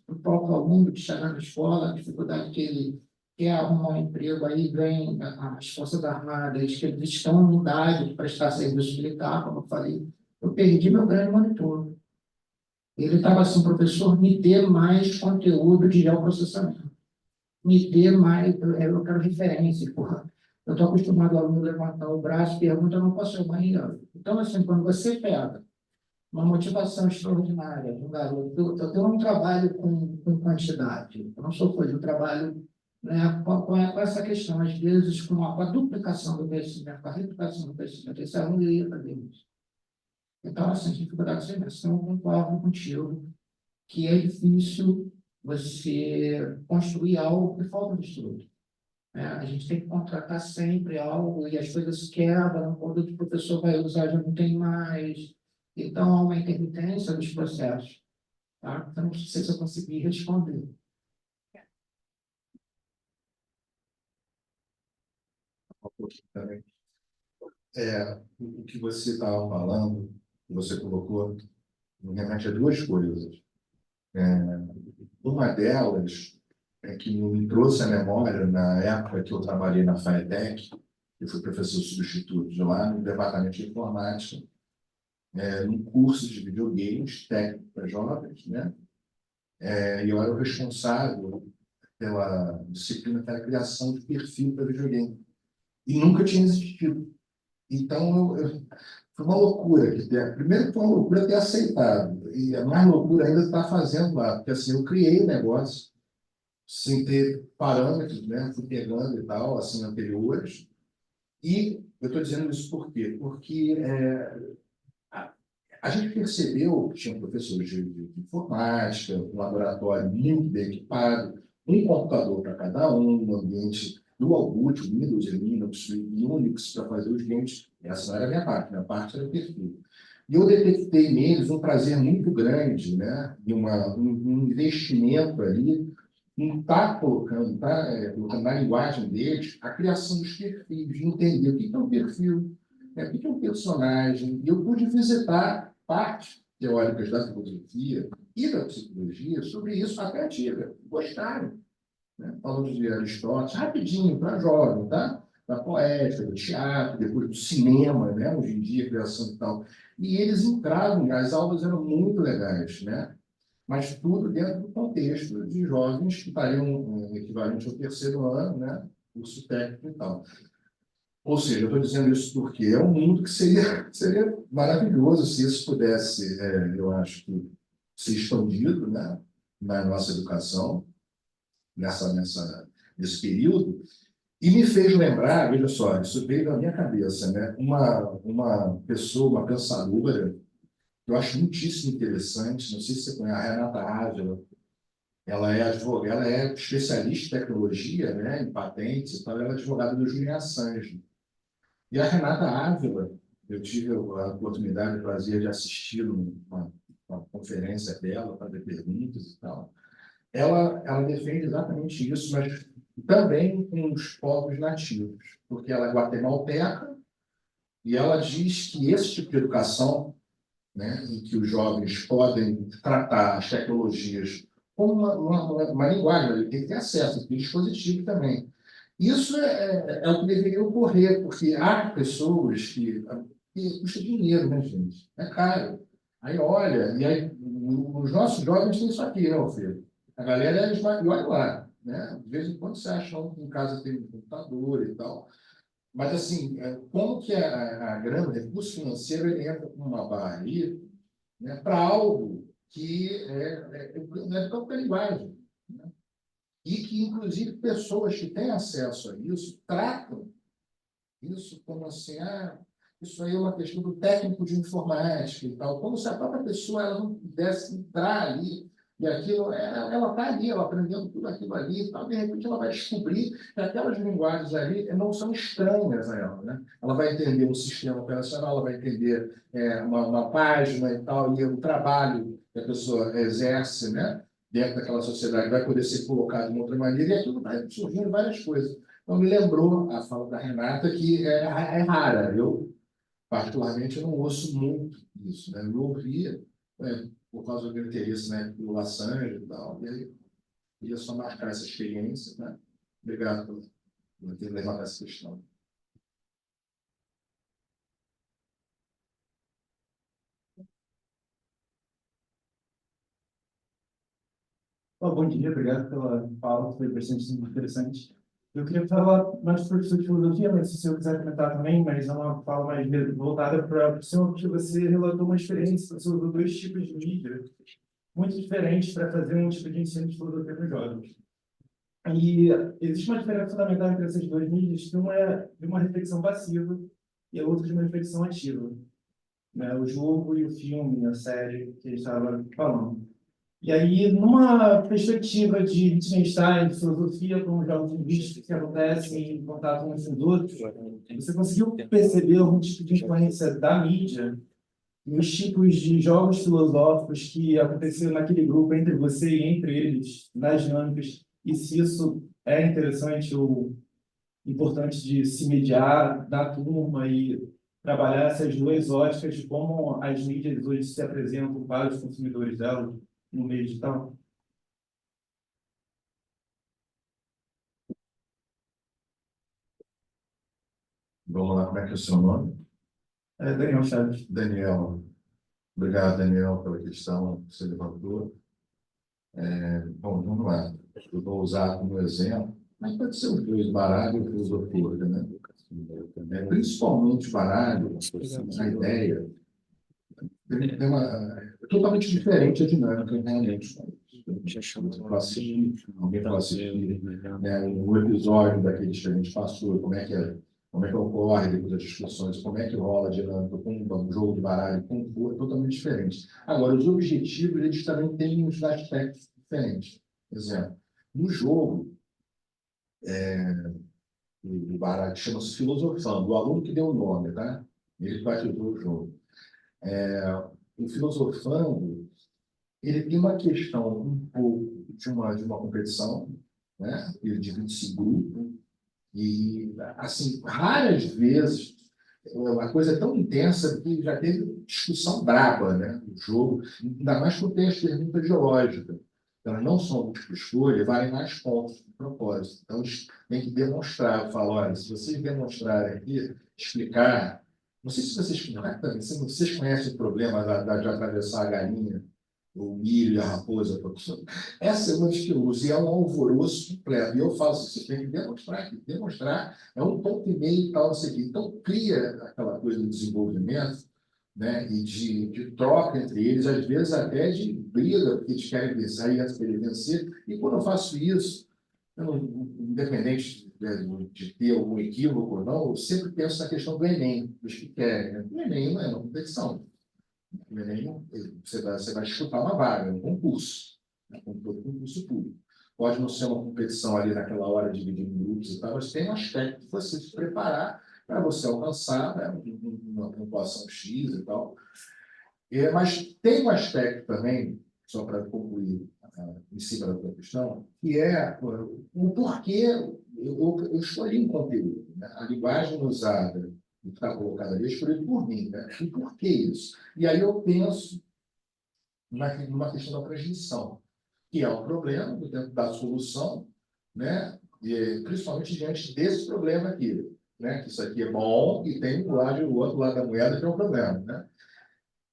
do próprio aluno de chegar na escola, a dificuldade que ele quer arrumar um emprego, aí vem as Forças Armadas, que eles estão em idade de prestar serviço militar, como eu falei. Eu perdi meu grande monitor. Ele estava assim, professor, me dê mais conteúdo de geoprocessamento. Me dê mais, eu quero referência, porra. Eu estou acostumado ao aluno levantar o braço e pergunta, eu não posso ir ao banheiro. Então, assim, quando você pega uma motivação extraordinária de um garoto, eu tenho um trabalho com quantidade, eu não sou coisa, eu trabalho, né, com essa questão, às vezes, com a duplicação do conhecimento, com a replicação do conhecimento, esse aluno ia fazer isso. Então, assim, dificuldades imensas. Então, eu concordo contigo que é difícil você construir algo que falta de estudo. A gente tem que contratar sempre algo e as coisas quebram, quando o professor vai usar já não tem mais. Então, há uma intermitência dos processos. Tá? Então, não sei se eu consegui responder. Também. O que você estava falando, que você colocou, me remete a duas coisas. Uma delas é que me trouxe à memória, na época que eu trabalhei na FAETEC, eu fui professor substituto de lá no departamento de informática, num curso de videogames técnico para jovens, né? E eu era o responsável pela disciplina que era a criação de perfil para videogame. E nunca tinha existido. Então, foi uma loucura. Primeiro, foi uma loucura ter aceitado. E a mais loucura ainda está fazendo lá. Porque assim, eu criei o negócio sem ter parâmetros, né? Fui pegando e tal, assim, anteriores. E eu estou dizendo isso por quê? Porque a gente percebeu que tinha professores de informática, um laboratório muito bem equipado, um computador para cada um ambiente dual boot, Windows e Linux e Unix para fazer os games. Essa não era a minha parte era o perfil. E eu detectei neles um prazer muito grande, né? E um investimento ali, colocando na linguagem deles a criação dos perfis, de entender o que é um perfil, o que é um personagem. E eu pude visitar partes teóricas da filosofia e da psicologia sobre isso até antiga. Gostaram. Né? Falando de Aristóteles, rapidinho, para jovem, tá? Da poética, do teatro, depois do cinema, né? Hoje em dia, criação e tal. E eles entravam, as aulas eram muito legais, né? Mas tudo dentro do contexto de jovens que estariam equivalente ao terceiro ano, né? Curso técnico e tal. Ou seja, eu estou dizendo isso porque é um mundo que seria maravilhoso se isso pudesse, eu acho que, ser expandido, né? Na nossa educação, nesse período, e me fez lembrar, veja só, isso veio na minha cabeça, né? Uma pessoa, uma pensadora, que eu acho muitíssimo interessante, não sei se você conhece, a Renata Ávila. Ela é advogada, ela é especialista em tecnologia, né? Em patentes e tal, ela é advogada do Julian Assange. E a Renata Ávila, eu tive a oportunidade e o prazer de assistir uma conferência dela, fazer perguntas e tal. Ela defende exatamente isso, mas também com os povos nativos, porque ela é guatemalteca e ela diz que esse tipo de educação né, em que os jovens podem tratar as tecnologias como uma linguagem, ele tem que ter acesso, tem dispositivo também. Isso é o que deveria ocorrer, porque há pessoas que custa dinheiro, né, gente? É caro. Aí olha, e aí os nossos jovens têm isso aqui, né, Alfredo? A galera e olha lá, né? De vez em quando você acha um em casa tem um computador e tal. Mas, assim, como que a grana, o recurso financeiro, ele entra com uma barra aí, né, para algo que não é do campo da linguagem, né? E que, inclusive, pessoas que têm acesso a isso tratam isso como assim, isso aí é uma questão do técnico de informática e tal, como se a própria pessoa ela não pudesse entrar ali, e aquilo, ela está ali, ela aprendendo tudo aquilo ali e tal, de repente ela vai descobrir que aquelas linguagens ali não são estranhas a ela, né? Ela vai entender um sistema operacional, ela vai entender uma página e tal, e o trabalho que a pessoa exerce, né, dentro daquela sociedade vai poder ser colocado de uma outra maneira, e aquilo vai surgindo várias coisas. Então, me lembrou a fala da Renata, que é rara. Eu, particularmente, não ouço muito isso, né? Eu ouvia, por causa do meu interesse, né, pelo Laçange e tal, e aí queria só marcar essa experiência, né? Obrigado por ter levado essa questão. Bom dia, obrigado pela fala, foi bastante interessante. Eu queria falar mais do professor de filosofia, mas se o senhor quiser comentar também, mas é uma fala mais voltada para o senhor, porque você relatou uma experiência, você usou dois tipos de mídia muito diferentes para fazer um tipo de ensino de filosofia para os jovens. E existe uma diferença fundamental entre essas duas mídias, que uma é de uma reflexão passiva e a outra de uma reflexão ativa, né? O jogo e o filme, a série que a gente estava falando. E aí, numa perspectiva de Wittgenstein, de filosofia, como jogos linguísticos que acontecem em contato uns com os outros, você conseguiu perceber algum tipo de influência da mídia nos tipos de jogos filosóficos que aconteceram naquele grupo, entre você e entre eles, nas dinâmicas, e se isso é interessante ou importante de se mediar da turma e trabalhar essas duas óticas de como as mídias hoje se apresentam para os consumidores delas no meio digital? Vamos lá, como é que é o seu nome? Daniel Chaves. Daniel. Obrigado, Daniel, pela questão que você levantou. Bom, vamos lá. Eu vou usar como exemplo, mas pode ser os dois, baralho e filosofia, né? Principalmente o baralho, a ideia, tem é totalmente diferente a dinâmica, realmente. Alguém fala assistir, né, um episódio daqueles que a gente passou, como é que ocorre depois das discussões, como é que rola a dinâmica com um jogo de baralho, com um jogo, é totalmente diferente. Agora, os objetivos, eles também têm uns aspectos diferentes. Por exemplo, no jogo, o baralho chama-se Filosofando, o aluno que deu o nome, tá? Ele batizou o jogo. O Filosofando, ele tem uma questão um pouco de uma competição, né? Ele divide-se em grupo, e, assim, raras vezes a coisa é tão intensa que já teve discussão braba, né? No jogo, ainda mais quando tem as perguntas geológicas. Elas não são múltipla escolha, valem mais pontos de propósito. Então, eles têm que demonstrar, falar, olha, se vocês demonstrarem aqui, explicar, não sei se vocês conhecem, se vocês conhecem o problema de atravessar a galinha, o milho e a raposa. Essa é uma das que eu uso, e é um alvoroço completo. E eu falo assim, você tem que demonstrar aqui. Demonstrar é um ponto e meio e tal, não sei o quê. Então, cria aquela coisa de desenvolvimento, né, e de troca entre eles, às vezes até de briga, porque eles querem vencer e eles querem vencer. E quando eu faço isso, independente de ter algum equívoco ou não, eu sempre penso na questão do Enem, dos que querem. Né? O Enem não é uma competição. O Enem, você vai disputar uma vaga, um concurso, né? Como todo concurso público. Pode não ser uma competição ali naquela hora, dividindo em grupos e tal, mas tem um aspecto de você se preparar para você alcançar, né, uma pontuação X e tal. Mas tem um aspecto também, só para concluir em cima da tua questão, que é o porquê eu escolhi um conteúdo. Né? A linguagem usada que está colocado ali é escolhido por mim, né? E por que isso? E aí eu penso numa questão da transmissão, que é um problema dentro da solução, né? E, principalmente diante desse problema aqui, né? Que isso aqui é bom e tem o outro lado da moeda que é um problema, né?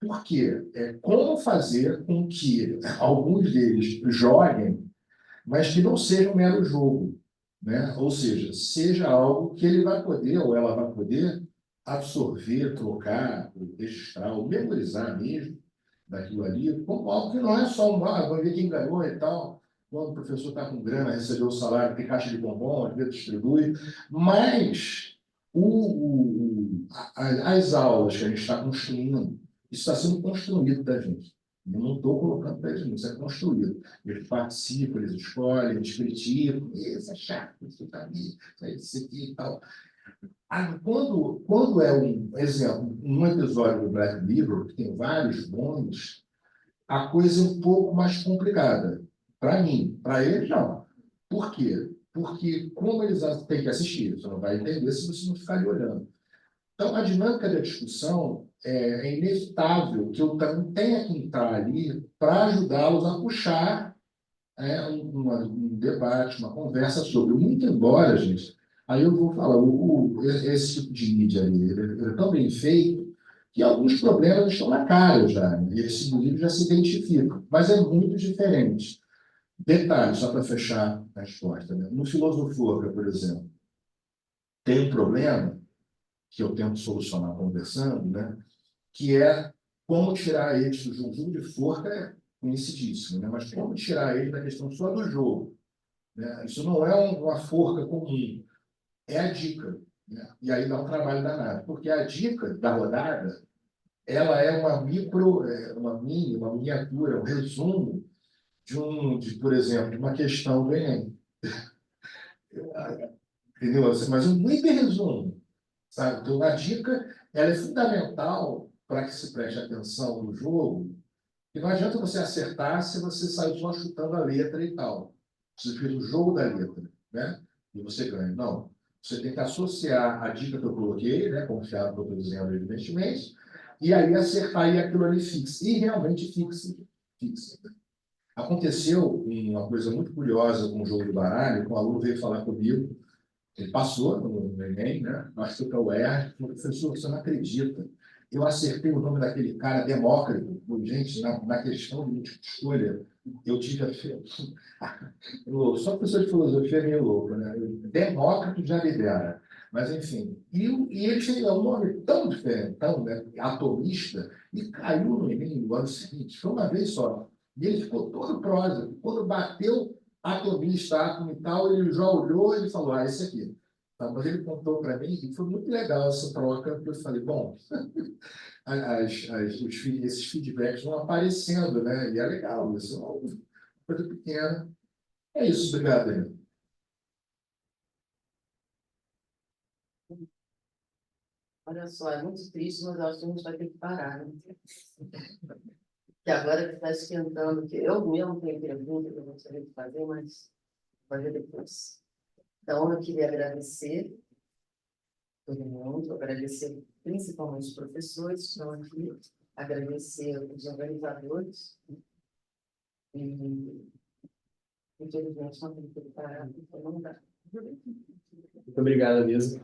Por quê? Como fazer com que alguns deles joguem, mas que não seja um mero jogo, né? Ou seja, seja algo que ele vai poder, ou ela vai poder, absorver, trocar, registrar, ou memorizar mesmo daquilo ali, como algo que não é só vamos ver quem ganhou e tal. Quando o professor está com grana, recebeu o salário, tem caixa de bombom, às vezes distribui, mas as aulas que a gente está construindo, isso está sendo construído da gente. Eu não estou colocando para eles, isso é construído. Eles participam, eles escolhem, eles criticam, isso é chato, isso está ali, isso aqui e tal. Quando é um exemplo, um episódio do Black Mirror, que tem vários bons, a coisa é um pouco mais complicada. Para mim, para eles, não. Por quê? Porque como eles têm que assistir, você não vai entender se você não ficar ali olhando. Então, a dinâmica da discussão é inevitável que eu também tenha que entrar ali para ajudá-los a puxar um debate, uma conversa sobre. Muito embora, gente, aí eu vou falar, esse tipo de mídia ali, ele é tão bem feito que alguns problemas estão na cara já, né? E esse livro já se identifica, mas é muito diferente. Detalhe, só para fechar a resposta, né? No Filosofia, por exemplo, tem um problema que eu tento solucionar conversando, né? Que é como tirar eles do jogo. O jogo de forca é conhecidíssimo, né? Mas como tirar eles da questão só do jogo, né? Isso não é uma forca comum, é a dica, né? E aí dá um trabalho danado, porque a dica da rodada ela é uma uma mini, uma miniatura, um resumo por exemplo, de uma questão do Enem. Entendeu? Mas um hiper resumo, sabe? Então, a dica ela é fundamental para que se preste atenção no jogo. E não adianta você acertar se você sair só chutando a letra e tal. Você fez o jogo da letra, né? E você ganha. Não. Você tem que associar a dica que eu coloquei, né? Confiado que eu estou dizendo, evidentemente, e aí acertar e aquilo ali fixe. E realmente fixe. Fixe. Aconteceu uma coisa muito curiosa com o jogo do baralho, que um aluno veio falar comigo. Ele passou no Enem, né? Nós fomos para o UERJ, falou, professor, você não acredita. Eu acertei o nome daquele cara, Demócrito. Gente, na questão de escolha, eu tive a fé. Só professor de filosofia é meio louco, né? Demócrito de Abdera. Mas, enfim. E ele tinha um nome tão diferente, tão, né, atomista, e caiu no Enem no ano seguinte. Foi uma vez só. E ele ficou todo prosa. Quando bateu atomista, átomo e tal, ele já olhou e falou, esse aqui. Tá, mas ele contou para mim e foi muito legal essa troca, porque eu falei, bom, esses feedbacks vão aparecendo, né? E é legal, isso é uma coisa pequena. É isso, obrigado, Henrique. Olha só, é muito triste, mas eu acho que a gente vai ter que parar, né? Que agora que está esquentando, que eu mesmo tenho pergunta que eu gostaria de fazer, mas vou fazer depois. Então, eu queria agradecer todo mundo, agradecer principalmente os professores que estão aqui, agradecer os organizadores, e infelizmente não tem que parar, então não dá. Muito obrigado mesmo.